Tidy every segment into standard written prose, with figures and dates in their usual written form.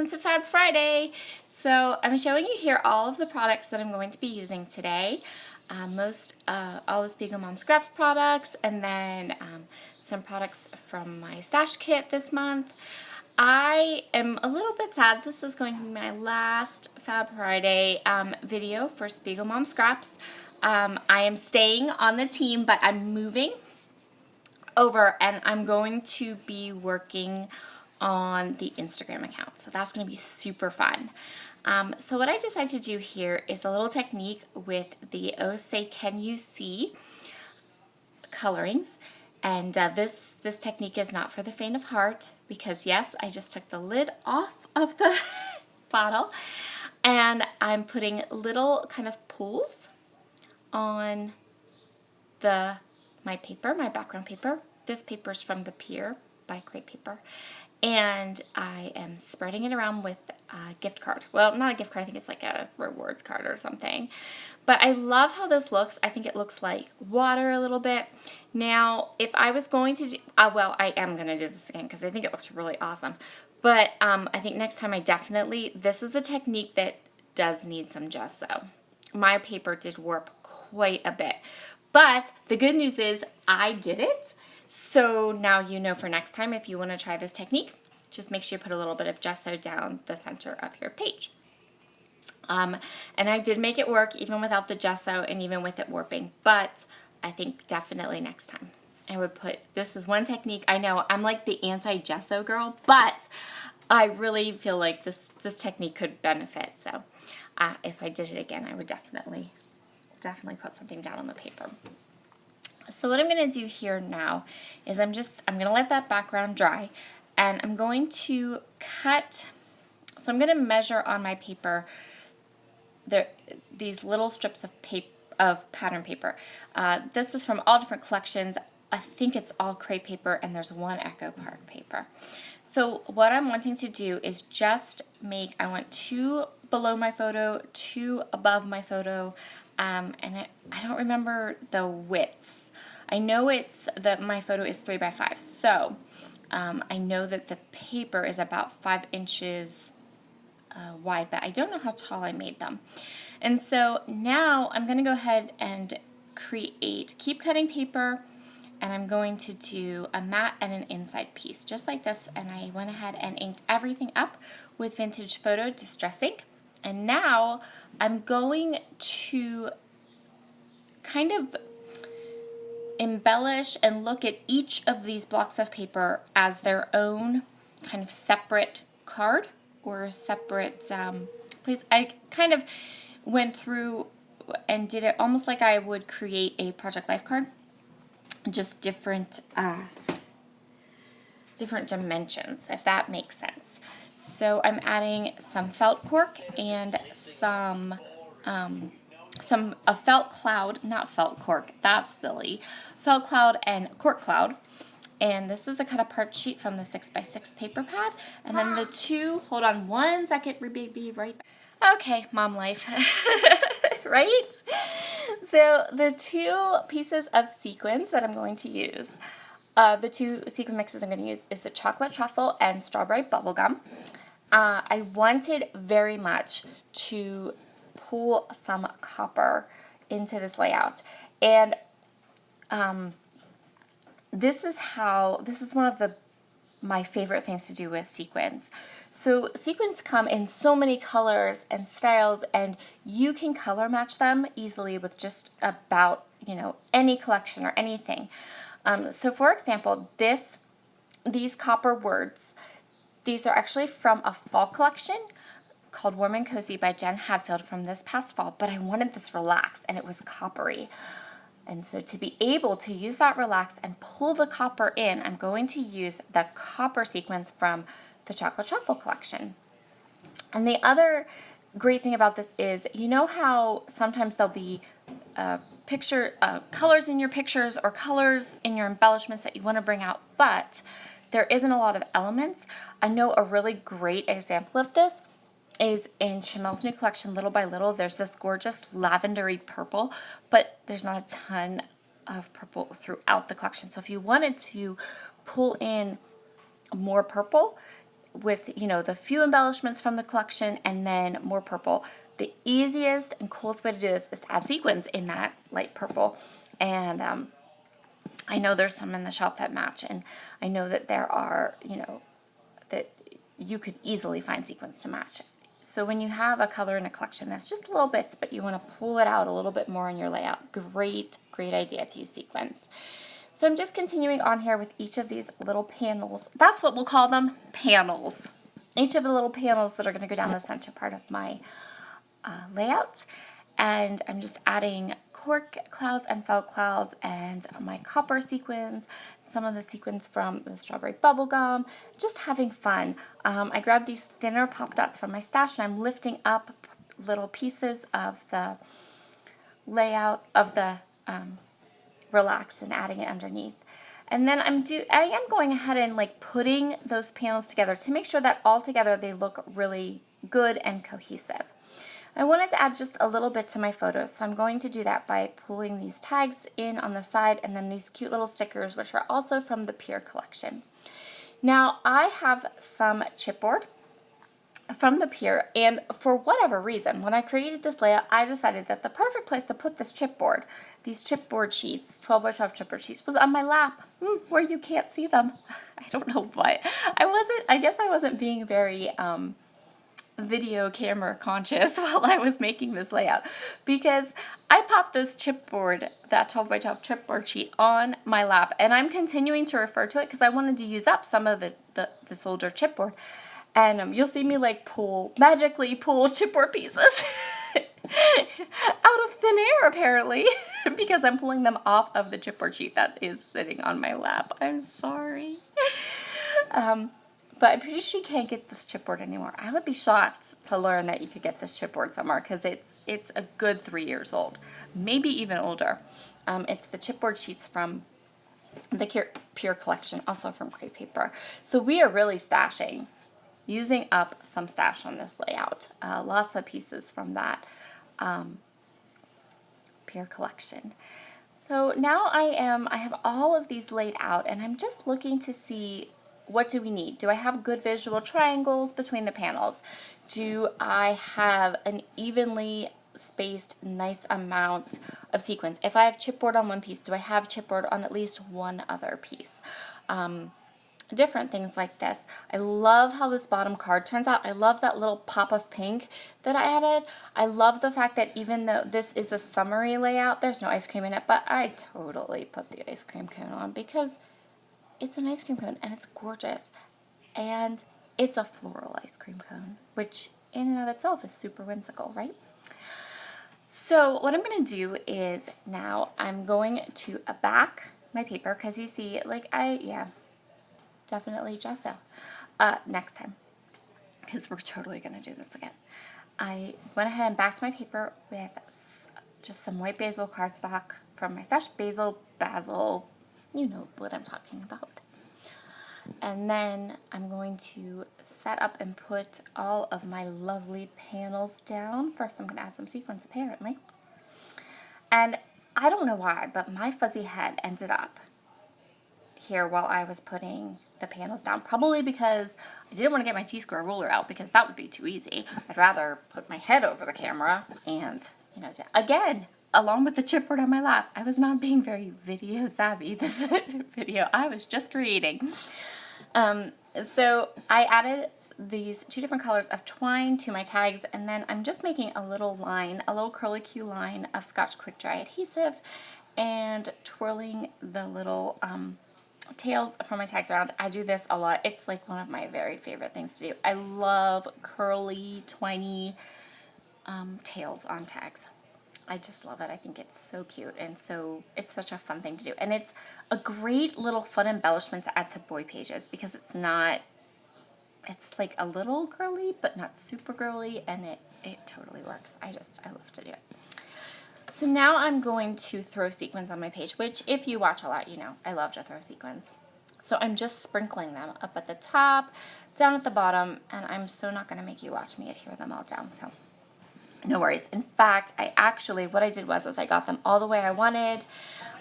welcome to Fab Friday. So I'm showing you here all of the products that I'm going to be using today. All the Spiegelmom Scraps products, and then some products from my stash kit this month. I am a little bit sad. This is going to be my last Fab Friday video for Spiegelmom Scraps. I am staying on the team, but I'm moving over and I'm going to be working on the Instagram account. So that's going to be super fun. So what I decided to do here is a little technique with the Oh Say Can You See colorings. And this technique is not for the faint of heart because yes, I just took the lid off of the bottle and I'm putting little kind of pools on my paper, my background paper. This paper is from the Pier by Crepe Paper. And I am spreading it around with a gift card. Well, not a gift card, I think it's like a rewards card or something. But I love how this looks. I think it looks like water a little bit. Now, if I was going to do, well, I am going to do this again because I think it looks really awesome. But I think next time this is a technique that does need some gesso. My paper did warp quite a bit. But the good news is I did it. So now you know for next time if you want to try this technique, just make sure you put a little bit of gesso down the center of your page. And I did make it work even without the gesso and even with it warping, but I think definitely next time I would put, this is one technique. I know I'm like the anti-gesso girl, but I really feel like this technique could benefit. So if I did it again, I would definitely put something down on the paper. So what I'm going to do here now is I'm going to let that background dry and I'm going to cut, so I'm going to measure on my paper these little strips of pattern paper. This is from all different collections. I think it's all Crepe Paper and there's one Echo Park paper. So what I'm wanting to do is just I want 2 below my photo, 2 above my photo, and I don't remember the widths. I know my photo is 3 by 5, so I know that the paper is about 5 inches wide, but I don't know how tall I made them. And so now I'm going to go ahead and keep cutting paper, and I'm going to do a matte and an inside piece, just like this, and I went ahead and inked everything up with Vintage Photo Distress ink. And now I'm going to kind of embellish and look at each of these blocks of paper as their own kind of separate card or separate place. I kind of went through and did it almost like I would create a Project Life card, just different dimensions, if that makes sense. So I'm adding some felt cork and some felt cloud, not felt cork, that's silly, felt cloud and cork cloud. And this is a cut apart sheet from the 6x6 paper pad. And then the 2, hold on one second, be right back. Okay, mom life, right? So the 2 pieces of sequins that I'm going to use, the 2 sequin mixes I'm going to use is the chocolate truffle and strawberry bubblegum. I wanted very much to pull some copper into this layout, and this is one of my favorite things to do with sequins. So sequins come in so many colors and styles, and you can color match them easily with just about any collection or anything. So for example, these copper words, these are actually from a fall collection called Warm and Cozy by Jen Hadfield from this past fall, but I wanted this relax and it was coppery. And so to be able to use that relax and pull the copper in, I'm going to use the copper sequins from the Chocolate Truffle collection. And the other great thing about this is, you know how sometimes there'll be colors in your pictures or colors in your embellishments that you want to bring out, but there isn't a lot of elements. I know a really great example of this is in Chamel's new collection, Little by Little. There's this gorgeous lavendery purple, but there's not a ton of purple throughout the collection. So if you wanted to pull in more purple, with, you know, the few embellishments from the collection and then more purple. The easiest and coolest way to do this is to add sequins in that light purple. And I know there's some in the shop that match, and I know that there are, you know, that you could easily find sequins to match. So when you have a color in a collection that's just little bits, but you want to pull it out a little bit more in your layout, great idea to use sequins. So I'm just continuing on here with each of these little panels. That's what we'll call them, panels. Each of the little panels that are going to go down the center part of my layout. And I'm just adding cork clouds and felt clouds and my copper sequins, some of the sequins from the strawberry bubblegum, just having fun. I grabbed these thinner pop dots from my stash, and I'm lifting up little pieces of the layout of the relax and adding it underneath. And then I am going ahead and like putting those panels together to make sure that all together they look really good and cohesive. I wanted to add just a little bit to my photos, so I'm going to do that by pulling these tags in on the side and then these cute little stickers, which are also from the Pure collection. Now, I have some chipboard from the Pure, and for whatever reason, when I created this layout, I decided that the perfect place to put this chipboard, these chipboard sheets, 12 by 12 chipboard sheets, was on my lap, where you can't see them. I don't know why. I guess I wasn't being very video camera conscious while I was making this layout, because I popped this chipboard, that 12 by 12 chipboard sheet on my lap, and I'm continuing to refer to it because I wanted to use up some of this older chipboard. And you'll see me like magically pull chipboard pieces out of thin air apparently, because I'm pulling them off of the chipboard sheet that is sitting on my lap. I'm sorry. But I'm pretty sure you can't get this chipboard anymore. I would be shocked to learn that you could get this chipboard somewhere, because it's a good 3 years old, maybe even older. It's the chipboard sheets from the Pure collection, also from Crepe Paper. So we are really using up some stash on this layout. Lots of pieces from that Pure collection. So now I have all of these laid out, and I'm just looking to see, what do we need? Do I have good visual triangles between the panels? Do I have an evenly spaced nice amount of sequins? If I have chipboard on one piece, do I have chipboard on at least one other piece? Different things like this. I love how this bottom card turns out. I love that little pop of pink that I added. I love the fact that even though this is a summery layout, there's no ice cream in it, but I totally put the ice cream cone on because it's an ice cream cone and it's gorgeous. And it's a floral ice cream cone, which in and of itself is super whimsical, right? So what I'm going to do is now I'm going to back my paper, because you see, like, definitely gesso next time, because we're totally going to do this again. I went ahead and backed my paper with just some white basil cardstock from my stash. Basil, you know what I'm talking about. And then I'm going to set up and put all of my lovely panels down. First I'm going to add some sequins, apparently. And I don't know why, but my fuzzy head ended up here while I was putting the panels down. Probably because I didn't want to get my T-square ruler out, because that would be too easy. I'd rather put my head over the camera and, you know, again, along with the chipboard on my lap. I was not being very video savvy this video. I was just creating. So I added these 2 different colors of twine to my tags, and then I'm just making a little line, a little curlicue line of Scotch Quick Dry adhesive, and twirling the little tails from my tags around. I do this a lot. It's like one of my very favorite things to do. I love curly, twiny tails on tags. I just love it. I think it's so cute, and so it's such a fun thing to do. And it's a great little fun embellishment to add to boy pages, because it's like a little girly, but not super girly, and it totally works. I love to do it. So now I'm going to throw sequins on my page, which if you watch a lot, you know I love to throw sequins. So I'm just sprinkling them up at the top, down at the bottom, and I'm so not going to make you watch me adhere them all down, so no worries. In fact, what I did was I got them all the way I wanted,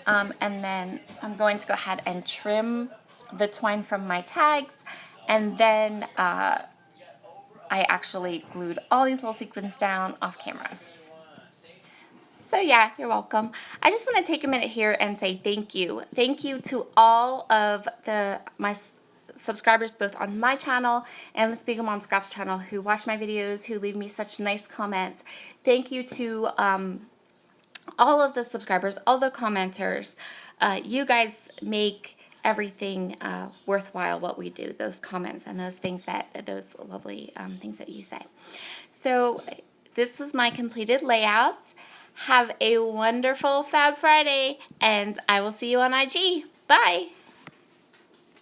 and then I'm going to go ahead and trim the twine from my tags And then I actually glued all these little sequins down off camera. So yeah, you're welcome. I just want to take a minute here and say thank you. Thank you to all of my subscribers, both on my channel and the Spiegelmom Scraps channel, who watch my videos, who leave me such nice comments. Thank you to all of the subscribers, all the commenters. You guys make everything worthwhile what we do, those comments and those things those lovely things that you say. So this was my completed layouts. Have a wonderful Fab Friday, and I will see you on IG. Bye!